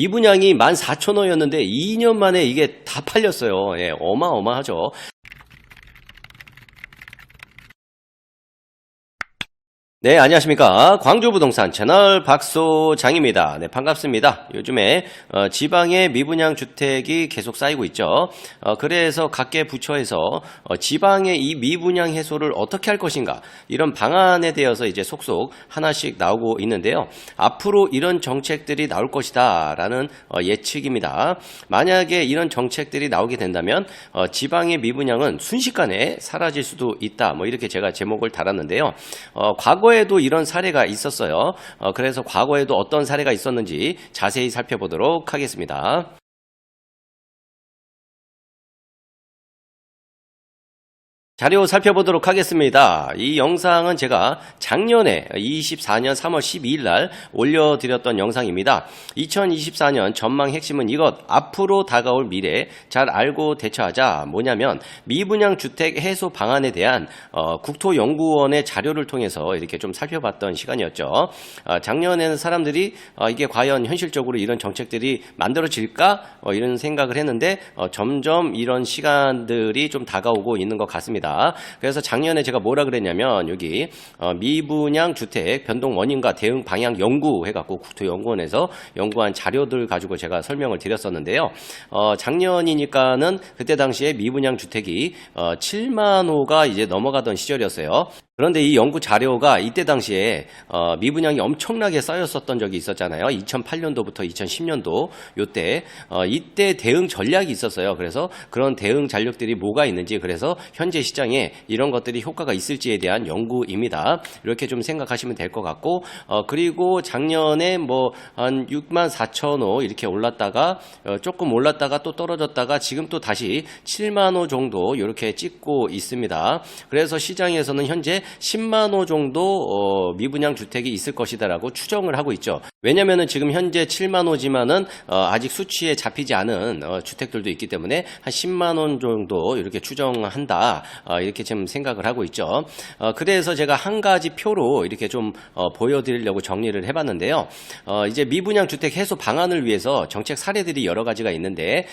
미분양이 14,000호였는데 2년 만에 이게 다 팔렸어요. 예, 어마어마하죠. 네, 안녕하십니까. 광주부동산 채널 박소장입니다. 네, 반갑습니다. 요즘에 지방의 미분양 주택이 계속 쌓이고 있죠. 그래서 각계 부처에서 지방의 이 미분양 해소를 어떻게 할 것인가, 이런 방안에 대해서 이제 속속 하나씩 나오고 있는데요. 앞으로 이런 정책들이 나올 것이다 라는 예측입니다. 만약에 이런 정책들이 나오게 된다면 지방의 미분양은 순식간에 사라질 수도 있다, 뭐 이렇게 제가 제목을 달았는데요. 과거에도 이런 사례가 있었어요. 그래서 과거에도 어떤 사례가 있었는지 자세히 살펴보도록 하겠습니다. 자료 살펴보도록 하겠습니다. 이 영상은 제가 작년에 24년 3월 12일 날 올려드렸던 영상입니다. 2024년 전망 핵심은 이것, 앞으로 다가올 미래 잘 알고 대처하자. 뭐냐면 미분양 주택 해소 방안에 대한 국토연구원의 자료를 통해서 이렇게 좀 살펴봤던 시간이었죠. 작년에는 사람들이 이게 과연 현실적으로 이런 정책들이 만들어질까? 이런 생각을 했는데 점점 이런 시간들이 좀 다가오고 있는 것 같습니다. 그래서 작년에 제가 뭐라 그랬냐면 여기 미분양 주택 변동 원인과 대응 방향 연구 해갖고 국토연구원에서 연구한 자료들 가지고 제가 설명을 드렸었는데요. 작년이니까는 그때 당시에 미분양 주택이 7만 호가 이제 넘어가던 시절이었어요. 그런데 이 연구 자료가 이때 당시에 미분양이 엄청나게 쌓였었던 적이 있었잖아요. 2008년도부터 2010년도 요때 이때 대응 전략이 있었어요. 그래서 그런 대응 전략들이 뭐가 있는지, 그래서 현재 시장에 이런 것들이 효과가 있을지에 대한 연구입니다. 이렇게 좀 생각하시면 될 것 같고, 그리고 작년에 뭐 한 6만 4천 호 이렇게 올랐다가 조금 올랐다가 또 떨어졌다가 지금 또 다시 7만 호 정도 이렇게 찍고 있습니다. 그래서 시장에서는 현재 10만 호 정도 미분양 주택이 있을 것이다라고 추정을 하고 있죠. 왜냐면은 지금 현재 7만 호지만은 아직 수치에 잡히지 않은 주택들도 있기 때문에 한 10만 원 정도 이렇게 추정한다, 이렇게 지금 생각을 하고 있죠. 그래서 제가 한 가지 표로 이렇게 좀 보여드리려고 정리를 해봤는데요. 이제 미분양 주택 해소 방안을 위해서 정책 사례들이 여러 가지가 있는데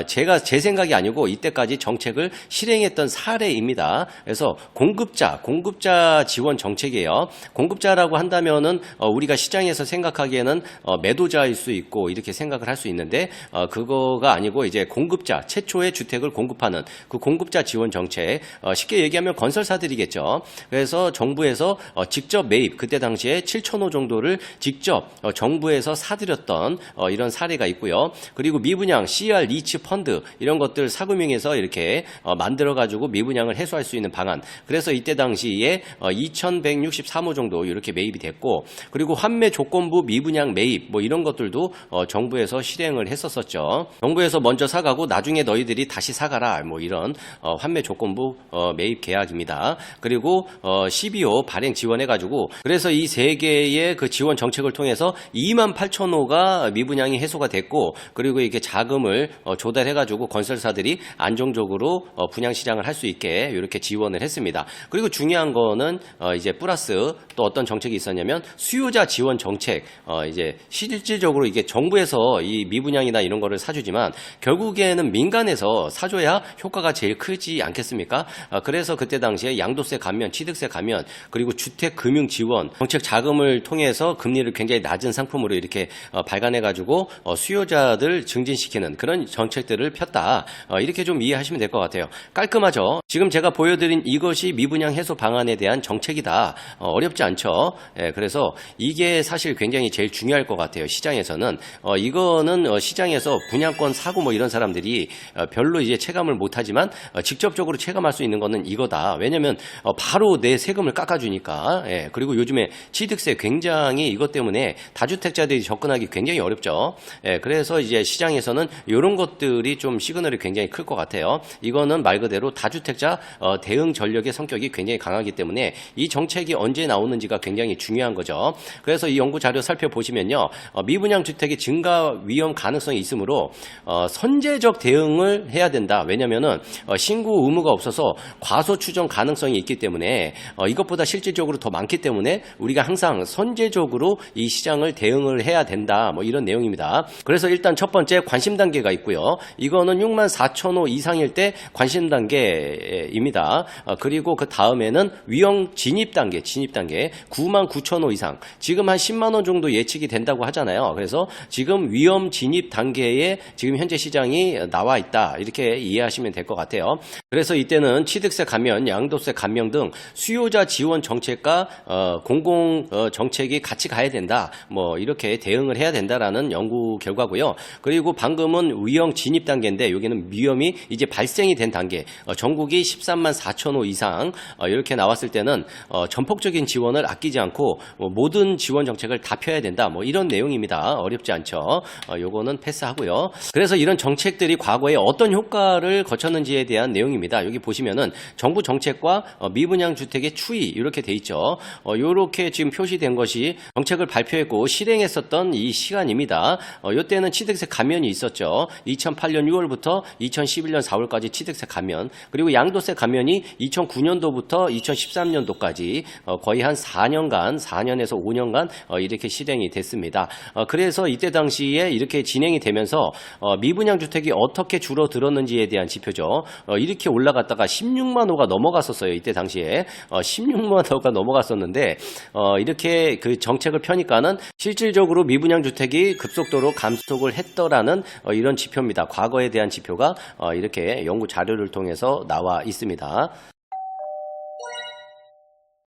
제가 제 생각이 아니고 이때까지 정책을 실행했던 사례입니다. 그래서 공급자 지원 정책이에요. 공급자라고 한다면은 우리가 시장에서 생각하기에는 매도자일 수 있고 이렇게 생각을 할 수 있는데 그거가 아니고 이제 공급자, 최초의 주택을 공급하는 그 공급자 지원 정책, 쉽게 얘기하면 건설사들이겠죠. 그래서 정부에서 직접 매입, 그때 당시에 7,000호 정도를 직접 정부에서 사들였던 이런 사례가 있고요. 그리고 미분양, CR 리츠 펀드 이런 것들 사금융에서 이렇게 만들어 가지고 미분양을 해소할 수 있는 방안. 그래서 이때 당시에 2,163호 정도 이렇게 매입이 됐고, 그리고 환매 조건부 미분양 매입 뭐 이런 것들도 정부에서 실행을 했었었죠. 정부에서 먼저 사가고 나중에 너희들이 다시 사가라, 뭐 이런 환매 조건부 매입 계약입니다. 그리고 12호 발행 지원해가지고, 그래서 이 세 개의 그 지원 정책을 통해서 28,000호가 미분양이 해소가 됐고, 그리고 이렇게 자금을 조달해가지고 건설사들이 안정적으로 분양 시장을 할 수 있게 이렇게 지원을 했습니다. 그리고 중요한 거는 이제 플러스 또 어떤 정책이 있었냐면 수요자 지원 정책. 이제 실질적으로 이게 정부에서 이 미분양이나 이런 거를 사주지만 결국에는 민간에서 사줘야 효과가 제일 크지 않겠습니까? 그래서 그때 당시에 양도세 감면, 취득세 감면, 그리고 주택 금융 지원 정책 자금을 통해서 금리를 굉장히 낮은 상품으로 이렇게 발간해가지고 수요자들 증진시키는 그런 정책들을 폈다. 이렇게 좀 이해하시면 될 것 같아요. 깔끔하죠? 지금 제가 보여드린 이것이 미분양 해소 방안에 대한 정책이다. 어렵지 않죠? 그래서 이게 사실 굉장히 제일 중요할 것 같아요. 시장에서는 이거는 시장에서 분양권 사고 뭐 이런 사람들이 별로 이제 체감을 못하지만 직접적으로 체감할 수 있는 거는 이거다. 왜냐면 바로 내 세금을 깎아주니까. 그리고 요즘에 취득세 굉장히 이것 때문에 다주택자들이 접근하기 굉장히 어렵죠. 그래서 이제 시장에서는 이런 것들이 좀 시그널이 굉장히 클 것 같아요. 이거는 말 그대로 다주택자 대응 전력의 성격이 굉장히 강하기 때문에 이 정책이 언제 나오는지가 굉장히 중요한 거죠. 그래서 이 연구 자료 살펴보시면요. 미분양 주택의 증가 위험 가능성이 있으므로 선제적 대응을 해야 된다. 왜냐면은 신고 의무가 없어서 과소 추정 가능성이 있기 때문에 이것보다 실질적으로 더 많기 때문에 우리가 항상 선제적으로 이 시장을 대응을 해야 된다. 뭐 이런 내용입니다. 그래서 일단 첫 번째 관심 단계가 있고요. 이거는 64,000호 이상일 때 관심 단계입니다. 그리고 그 다음에는 위험 진입 단계 99,000호 이상. 지금 한 10만 원 정도 예측이 된다고 하잖아요. 그래서 지금 위험 진입 단계에 지금 현재 시장이 나와 있다. 이렇게 이해하시면 될 것 같아요. 그래서 이때는 취득세 감면, 양도세 감면 등 수요자 지원 정책과 공공 정책이 같이 가야 된다. 뭐 이렇게 대응을 해야 된다라는 연구 결과고요. 그리고 방금은 위험 진입 단계인데 여기는 위험이 이제 발생이 된 단계. 전국이 13만 4천호 이상 이렇게 나왔을 때는 전폭적인 지원을 아끼지 않고 모든 지원 정책을 다 펴야 된다. 뭐 이런 내용입니다. 어렵지 않죠. 요거는 패스하고요. 그래서 이런 정책들이 과거에 어떤 효과를 거쳤는지에 대한 내용입니다. 여기 보시면은 정부 정책과 미분양 주택의 추이 이렇게 돼 있죠. 이렇게 지금 표시된 것이 정책을 발표했고 실행했었던 이 시간입니다. 이때는 취득세 감면이 있었죠. 2008년 6월부터 2011년 4월까지 취득세 감면, 그리고 양도세 감면이 2009년도부터 2013년도까지 거의 한 4년에서 5년간 이렇게 실행이 됐습니다. 그래서 이때 당시에 이렇게 진행이 되면서 미분양 주택이 어떻게 줄어들었는지에 대한 지표죠. 이렇게 올라갔다가 16만 호가 넘어갔었어요. 이때 당시에 16만 호가 넘어갔었는데 이렇게 그 정책을 펴니까는 실질적으로 미분양 주택이 급속도로 감속을 했더라는 이런 지표입니다. 과거에 대한 지표가 이렇게 연구 자료를 통해서 나와 있습니다.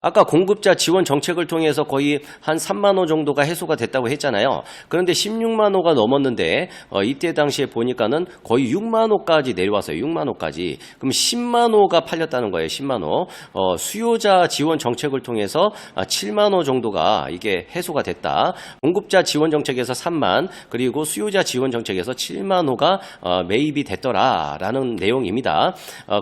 아까 공급자 지원 정책을 통해서 거의 한 3만 호 정도가 해소가 됐다고 했잖아요. 그런데 16만 호가 넘었는데 이때 당시에 보니까는 거의 6만 호까지 내려왔어요. 6만 호까지. 그럼 10만 호가 팔렸다는 거예요. 10만 호. 수요자 지원 정책을 통해서 7만 호 정도가 이게 해소가 됐다. 공급자 지원 정책에서 3만, 그리고 수요자 지원 정책에서 7만 호가 매입이 됐더라라는 내용입니다.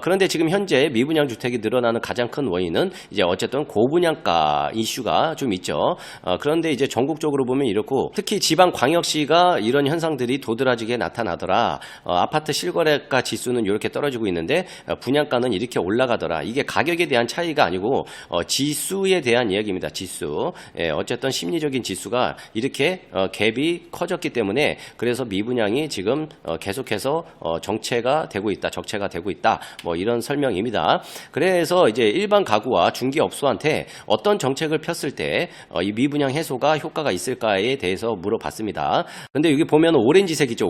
그런데 지금 현재 미분양 주택이 늘어나는 가장 큰 원인은 이제 어쨌든 고분양가 이슈가 좀 있죠. 그런데 이제 전국적으로 보면 이렇고, 특히 지방 광역시가 이런 현상들이 도드라지게 나타나더라. 아파트 실거래가 지수는 이렇게 떨어지고 있는데 분양가는 이렇게 올라가더라. 이게 가격에 대한 차이가 아니고 지수에 대한 이야기입니다. 지수. 어쨌든 심리적인 지수가 이렇게 갭이 커졌기 때문에 그래서 미분양이 지금 계속해서 정체가 되고 있다. 적체가 되고 있다. 뭐 이런 설명입니다. 그래서 이제 일반 가구와 중개업소한테 어떤 정책을 폈을 때 이 미분양 해소가 효과가 있을까에 대해서 물어봤습니다. 근데 여기 보면 오렌지색이죠.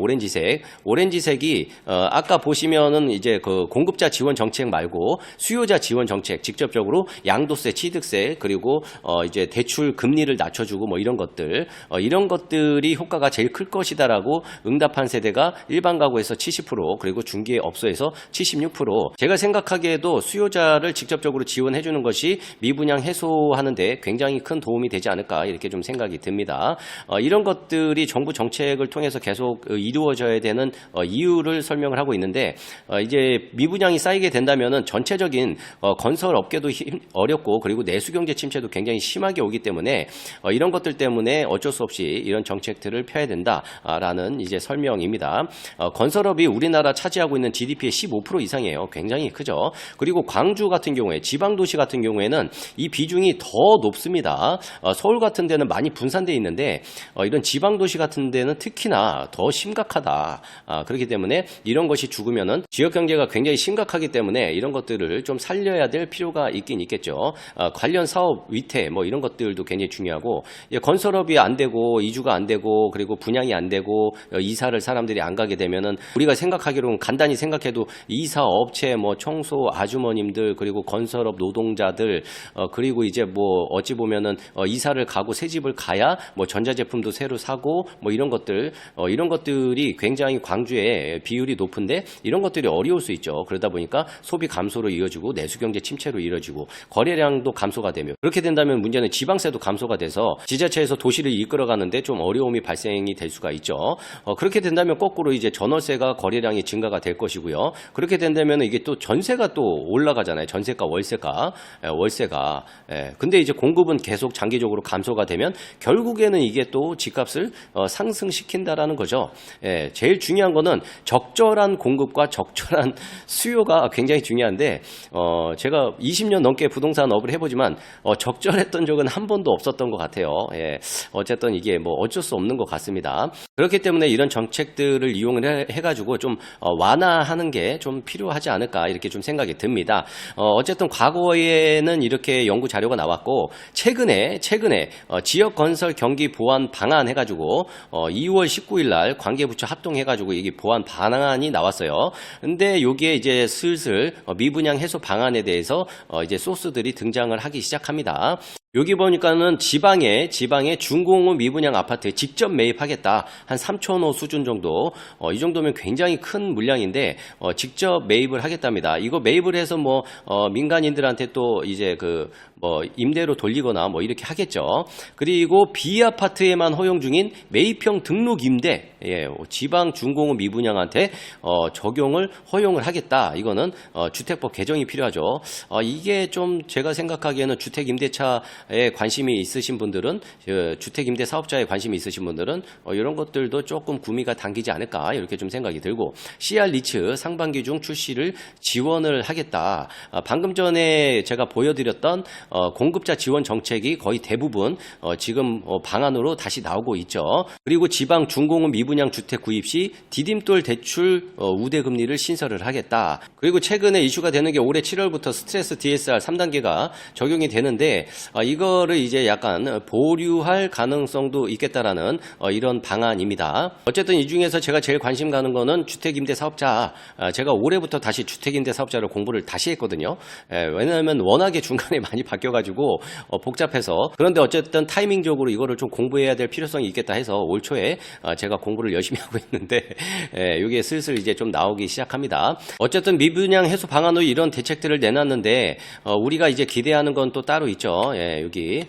오렌지색이 아까 보시면은 이제 그 공급자 지원 정책 말고 수요자 지원 정책, 직접적으로 양도세, 취득세, 그리고 이제 대출 금리를 낮춰주고 뭐 이런 것들, 이런 것들이 효과가 제일 클 것이다라고 응답한 세대가 일반 가구에서 70%, 그리고 중개업소에서 76%. 제가 생각하기에도 수요자를 직접적으로 지원해주는 것이 미분양 해소하는데 굉장히 큰 도움이 되지 않을까 이렇게 좀 생각이 듭니다. 이런 것들이 정부 정책을 통해서 계속 이루어져야 되는 이유를 설명을 하고 있는데, 이제 미분양이 쌓이게 된다면은 전체적인 건설 업계도 어렵고, 그리고 내수 경제 침체도 굉장히 심하게 오기 때문에 이런 것들 때문에 어쩔 수 없이 이런 정책들을 펴야 된다라는 이제 설명입니다. 건설업이 우리나라 차지하고 있는 GDP의 15% 이상이에요. 굉장히 크죠. 그리고 광주 같은 경우에, 지방 도시 같은 경우에는 이 비중이 더 높습니다. 서울 같은 데는 많이 분산되어 있는데 이런 지방 도시 같은 데는 특히나 더 심각하다. 그렇기 때문에 이런 것이 죽으면은 지역 경제가 굉장히 심각하기 때문에 이런 것들을 좀 살려야 될 필요가 있긴 있겠죠. 관련 사업 위태 뭐 이런 것들도 굉장히 중요하고, 건설업이 안 되고 이주가 안 되고 그리고 분양이 안 되고 이사를 사람들이 안 가게 되면은 우리가 생각하기로는 간단히 생각해도 이사 업체, 뭐 청소 아주머님들, 그리고 건설업 노동자들, 그리고 이제 뭐 어찌 보면은 이사를 가고 새 집을 가야 뭐 전자제품도 새로 사고 뭐 이런 것들, 이런 것들이 굉장히 광주에 비율이 높은데 이런 것들이 어려울 수 있죠. 그러다 보니까 소비 감소로 이어지고 내수경제 침체로 이어지고 거래량도 감소가 되며, 그렇게 된다면 문제는 지방세도 감소가 돼서 지자체에서 도시를 이끌어가는데 좀 어려움이 발생이 될 수가 있죠. 그렇게 된다면 거꾸로 이제 전월세가 거래량이 증가가 될 것이고요. 그렇게 된다면 이게 또 전세가 또 올라가잖아요. 전세가, 월세가 않을까. 예, 근데 이제 공급은 계속 장기적으로 감소가 되면 결국에는 이게 또 집값을 상승시킨다라는 거죠. 예, 제일 중요한 거는 적절한 공급과 적절한 수요가 굉장히 중요한데 제가 20년 넘게 부동산 업을 해보지만 적절했던 적은 한 번도 없었던 것 같아요. 예, 어쨌든 이게 뭐 어쩔 수 없는 것 같습니다. 그렇기 때문에 이런 정책들을 이용을 해가지고 좀 완화하는 게 좀 필요하지 않을까 이렇게 좀 생각이 듭니다. 어쨌든 과거에는 이렇게 연구 자료가 나왔고 최근에 지역 건설 경기 보완 방안 해가지고 2월 19일 날 관계부처 합동해가지고 이게 보완 방안이 나왔어요. 근데 여기에 이제 슬슬 미분양 해소 방안에 대해서 이제 소스들이 등장을 하기 시작합니다. 여기 보니까는 지방에 중공업 미분양 아파트에 직접 매입하겠다. 한 3,000호 수준 정도. 이 정도면 굉장히 큰 물량인데, 직접 매입을 하겠답니다. 이거 매입을 해서 민간인들한테 또 이제 임대로 돌리거나 이렇게 하겠죠. 그리고 B아파트에만 허용 중인 매입형 등록 임대, 지방 중공업 미분양한테 적용을 허용을 하겠다. 이거는 주택법 개정이 필요하죠. 이게 좀 제가 생각하기에는 주택 임대차에 관심이 있으신 분들은, 주택 임대 사업자에 관심이 있으신 분들은 이런 것들도 조금 구미가 당기지 않을까 이렇게 좀 생각이 들고, CR 리츠 상반기 중 출시를 지원을 하겠다. 방금 전에 제가 보여드렸던 공급자 지원 정책이 거의 대부분 지금 방안으로 다시 나오고 있죠. 그리고 지방 중공업 미분양 주택 구입 시 디딤돌 대출 우대 금리를 신설을 하겠다. 그리고 최근에 이슈가 되는 게 올해 7월부터 스트레스 DSR 3단계가 적용이 되는데, 이거를 이제 약간 보류할 가능성도 있겠다라는 이런 방안입니다. 어쨌든 이 중에서 제가 제일 관심 가는 거는 주택임대 사업자. 제가 올해부터 다시 주택임대 사업자를 공부를 다시 했거든요. 왜냐하면 워낙에 중간에 많이 바뀌어가지고 복잡해서. 그런데 어쨌든 타이밍적으로 이거를 좀 공부해야 될 필요성이 있겠다 해서 올 초에 제가 공부를 열심히 하고 있는데, 이게 슬슬 이제 좀 나오기 시작합니다. 어쨌든 미분양 해소 방안으로 이런 대책들을 내놨는데, 우리가 이제 기대하는 건 또 따로 있죠. 여기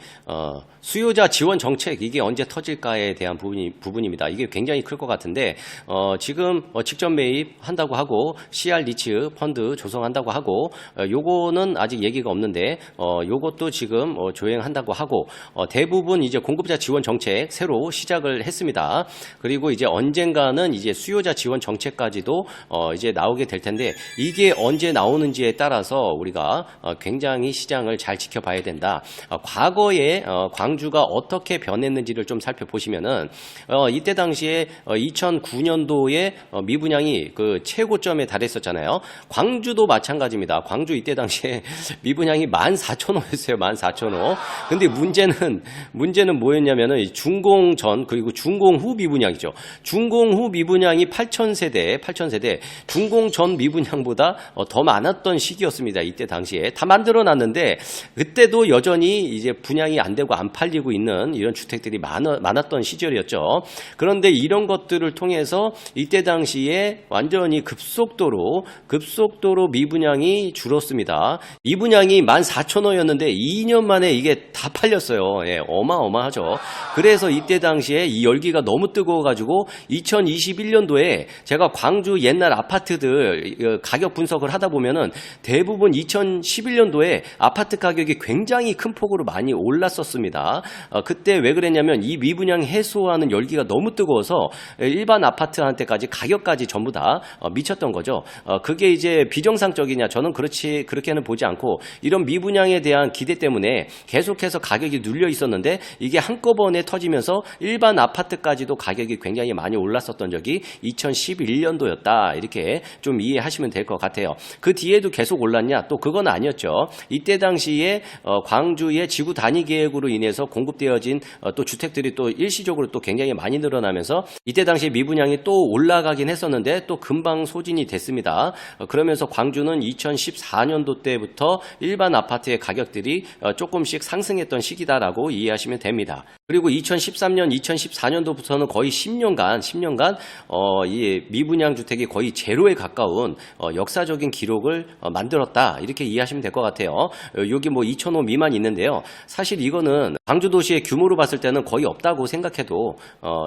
수요자 지원 정책, 이게 언제 터질까에 대한 부분입니다. 이게 굉장히 클 것 같은데, 지금 직접 매입한다고 하고 CR 리츠 펀드 조성한다고 하고, 요거는 아직 얘기가 없는데, 요것도 지금 조행한다고 하고, 대부분 이제 공급자 지원 정책 새로 시작을 했습니다. 그리고 이제 언젠가는 이제 수요자 지원 정책까지도 이제 나오게 될 텐데, 이게 언제 나오는지에 따라서 우리가 굉장히 시장을 잘 지켜봐야 된다. 과거에 광주가 어떻게 변했는지를 좀 살펴보시면은, 이때 당시에 2009년도에 미분양이 그 최고점에 달했었잖아요. 광주도 마찬가지입니다. 광주 이때 당시에 미분양이 14,000호였어요. 14,000호. 근데 문제는 뭐였냐면은 준공 전 그리고 준공 후 미분양이죠. 준공 후 미분양이 8,000세대, 준공 전 미분양보다 더 많았던 시기였습니다. 이때 당시에 다 만들어 놨는데, 그때도 여전히 이제 분양이 안 되고 안 팔리고 있는 이런 주택들이 많았던 시절이었죠. 그런데 이런 것들을 통해서 이때 당시에 완전히 급속도로 미분양이 줄었습니다. 미분양이 14,000호였는데 2년 만에 이게 다 팔렸어요. 어마어마하죠. 그래서 이때 당시에 이 열기가 너무 뜨거워가지고 2021년도에 제가 광주 옛날 아파트들 가격 분석을 하다 보면은 대부분 2011년도에 아파트 가격이 굉장히 큰 폭으로 많이 올랐었습니다. 그때 왜 그랬냐면 이 미분양 해소하는 열기가 너무 뜨거워서 일반 아파트한테까지 가격까지 전부 다 미쳤던 거죠. 그게 이제 비정상적이냐? 저는 그렇게는 보지 않고, 이런 미분양에 대한 기대 때문에 계속해서 가격이 눌려 있었는데, 이게 한꺼번에 터지면서 일반 아파트까지도 가격이 굉장히 많이 올랐었던 적이 2011년도였다. 이렇게 좀 이해하시면 될 것 같아요. 그 뒤에도 계속 올랐냐? 또 그건 아니었죠. 이때 당시에 광주의 지구 단위 계획으로 인해서 공급되어진 또 주택들이 또 일시적으로 또 굉장히 많이 늘어나면서 이때 당시에 미분양이 또 올라가긴 했었는데 또 금방 소진이 됐습니다. 그러면서 광주는 2014년도 때부터 일반 아파트의 가격들이 조금씩 상승했던 시기다라고 이해하시면 됩니다. 그리고 2013년, 2014년도부터는 거의 10년간 이 미분양 주택이 거의 제로에 가까운 역사적인 기록을 만들었다. 이렇게 이해하시면 될 것 같아요. 여기 2,000호 미만 있는데요. 있는데요. 사실 이거는 광주도시의 규모로 봤을 때는 거의 없다고 생각해도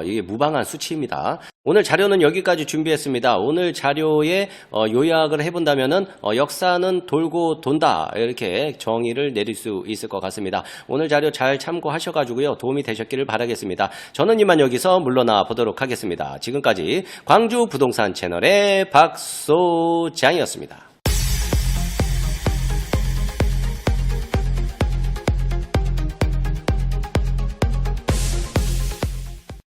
이게 무방한 수치입니다. 오늘 자료는 여기까지 준비했습니다. 오늘 자료에 요약을 해본다면은 역사는 돌고 돈다 이렇게 정의를 내릴 수 있을 것 같습니다. 오늘 자료 잘 참고하셔가지고요 도움이 되셨기를 바라겠습니다. 저는 이만 여기서 물러나 보도록 하겠습니다. 지금까지 광주 부동산 채널의 박소장이었습니다.